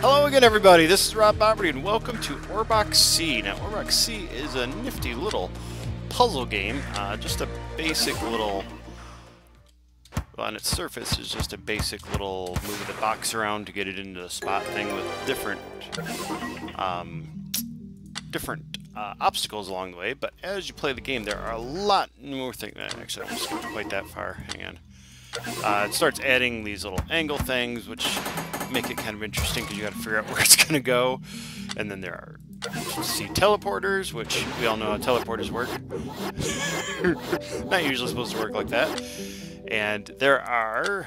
Hello again, everybody. This is RobBoberty, and welcome to Orbox C. Now, Orbox C is a nifty little puzzle game. Just a basic little, well, on its surface is just a basic little move the box around to get it into the spot thing with different obstacles along the way. But as you play the game, there are a lot more things. Actually, I won't skip quite that far. Hang on. It starts adding these little angle things, which make it kind of interesting because you got to figure out where it's going to go. And then there are teleporters, which we all know how teleporters work. Not usually supposed to work like that. And there are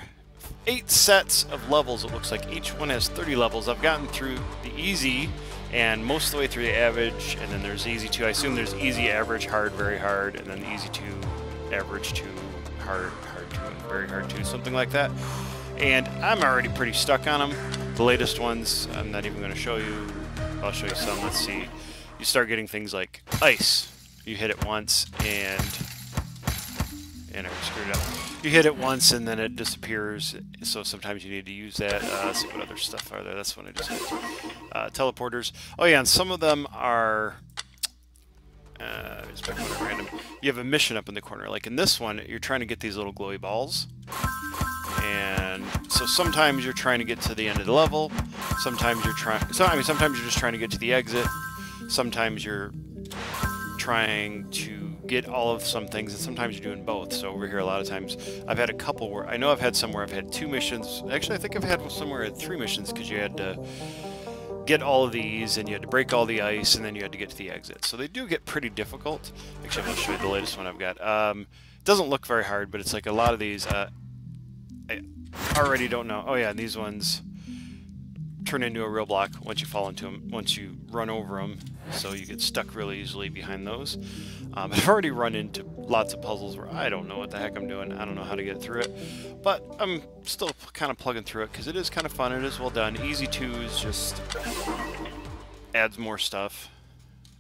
8 sets of levels. It looks like each one has 30 levels. I've gotten through the easy and most of the way through the average, and then there's easy 2. I assume there's easy, average, hard, very hard, and then easy 2, average 2, hard 2, and very hard 2, something like that. And I'm already pretty stuck on them. The latest ones, I'm not even going to show you. I'll show you some. Let's see. You start getting things like ice. You hit it once, and I screwed it up. You hit it once, and then it disappears. So sometimes you need to use that. Let's see what other stuff are there. That's one I just hit. Teleporters. Oh yeah, and some of them are. Just pick one at random. You have a mission up in the corner. Like in this one, you're trying to get these little glowy balls. And so sometimes you're trying to get to the end of the level. Sometimes you're sometimes you're just trying to get to the exit. Sometimes you're trying to get all of some things, and sometimes you're doing both. So over here, a lot of times, I've had a couple where I know I've had some where I've had 2 missions. Actually, I think I've had somewhere at 3 missions because you had to get all of these, and you had to break all the ice, and then you had to get to the exit. So they do get pretty difficult. Actually, I'm going to show you the latest one I've got. It doesn't look very hard, but it's like a lot of these. I already don't know. Oh yeah, and these ones turn into a real block once you fall into them, once you run over them, so you get stuck really easily behind those. I've already run into lots of puzzles where I don't know what the heck I'm doing. I don't know how to get through it, but I'm still kind of plugging through it because it is kind of fun. It is well done. Easy 2s just adds more stuff,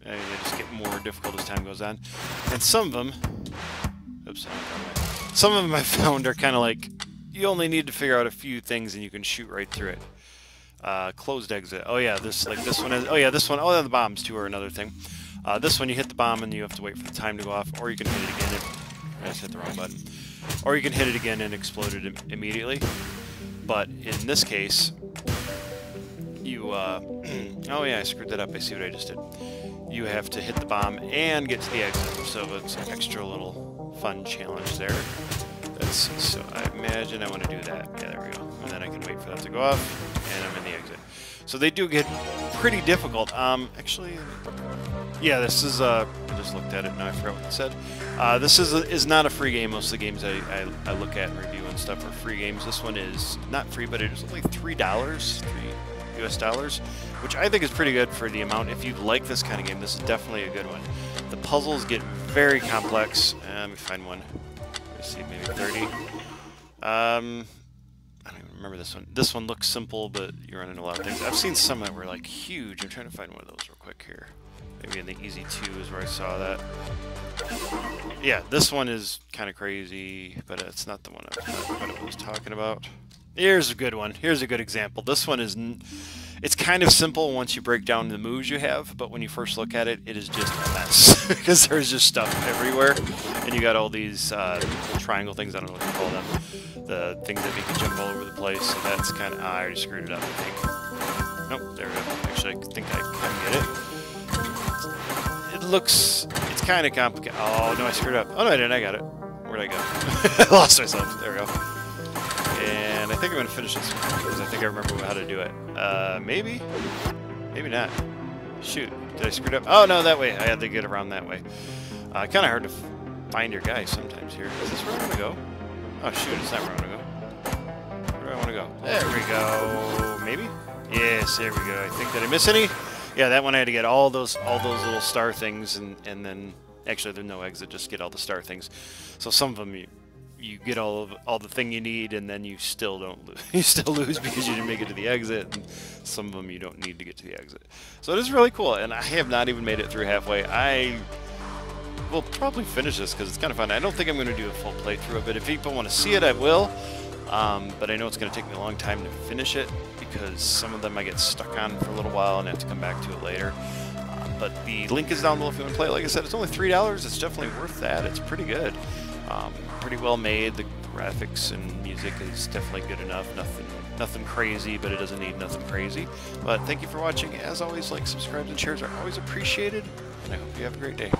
and they just get more difficult as time goes on. And some of them, some of them I found are kind of like, you only need to figure out a few things and you can shoot right through it. Closed exit. Oh yeah, this one is. Oh yeah, this one. Oh yeah, the bombs too are another thing. This one you hit the bomb and you have to wait for the time to go off, or you can hit it again. I just hit the wrong button. Or you can hit it again and explode it immediately. But in this case, you. Oh yeah, I screwed that up. I see what I just did. You have to hit the bomb and get to the exit. So it's an extra little fun challenge there. So I imagine I want to do that. Yeah, there we go. And then I can wait for that to go off, and I'm in the exit. So they do get pretty difficult. Actually, yeah, this is, I just looked at it and I forgot what it said. This is not a free game. Most of the games I look at and review and stuff are free games. This one is not free, but it is only $3, $3 US, which I think is pretty good for the amount. If you like this kind of game, this is definitely a good one. The puzzles get very complex. Let me find one. Let's see, maybe 30. I don't even remember this one. This one looks simple, but you're running a lot of things. I've seen some that were like huge. I'm trying to find one of those real quick here. Maybe in the easy 2 is where I saw that. Yeah, this one is kind of crazy, but it's not the one I was talking about. Here's a good one. Here's a good example. This one is, it's kind of simple once you break down the moves you have, but when you first look at it, it is just a mess because there's just stuff everywhere, and you got all these triangle things. I don't know what you call them. The things that make you jump all over the place. So that's kind of. I already screwed it up, I think. Nope, there we go. Actually, I think I can get it. It looks. It's kind of complicated. Oh no, I screwed up. Oh no, I didn't. I got it. Where'd I go? I lost myself. There we go. And I think I'm going to finish this one because I think I remember how to do it. Maybe? Maybe not. Shoot. Did I screw it up? Oh, no, that way. I had to get around that way. Kind of hard to find your guy sometimes here. Is this where I want to go? Oh, shoot. It's not where I want to go. Where do I want to go? There we go. Maybe? Yes, there we go. I think, did I miss any? Yeah, that one I had to get all those little star things, and then... Actually, there's no exit. Just get all the star things. So some of them... You get all the thing you need, and then you still don't lose. You still lose because you didn't make it to the exit, and some of them you don't need to get to the exit. So it is really cool, and I have not even made it through halfway. I will probably finish this because it's kind of fun. I don't think I'm going to do a full playthrough of it. If people want to see it, I will, but I know it's going to take me a long time to finish it because some of them I get stuck on for a little while and have to come back to it later. But the link is down below if you want to play it. Like I said, it's only $3. It's definitely worth that. It's pretty good. Pretty well made. The graphics and music is definitely good enough. Nothing crazy, but it doesn't need nothing crazy. But thank you for watching. As always, like, subscribe, and shares are always appreciated. And I hope you have a great day.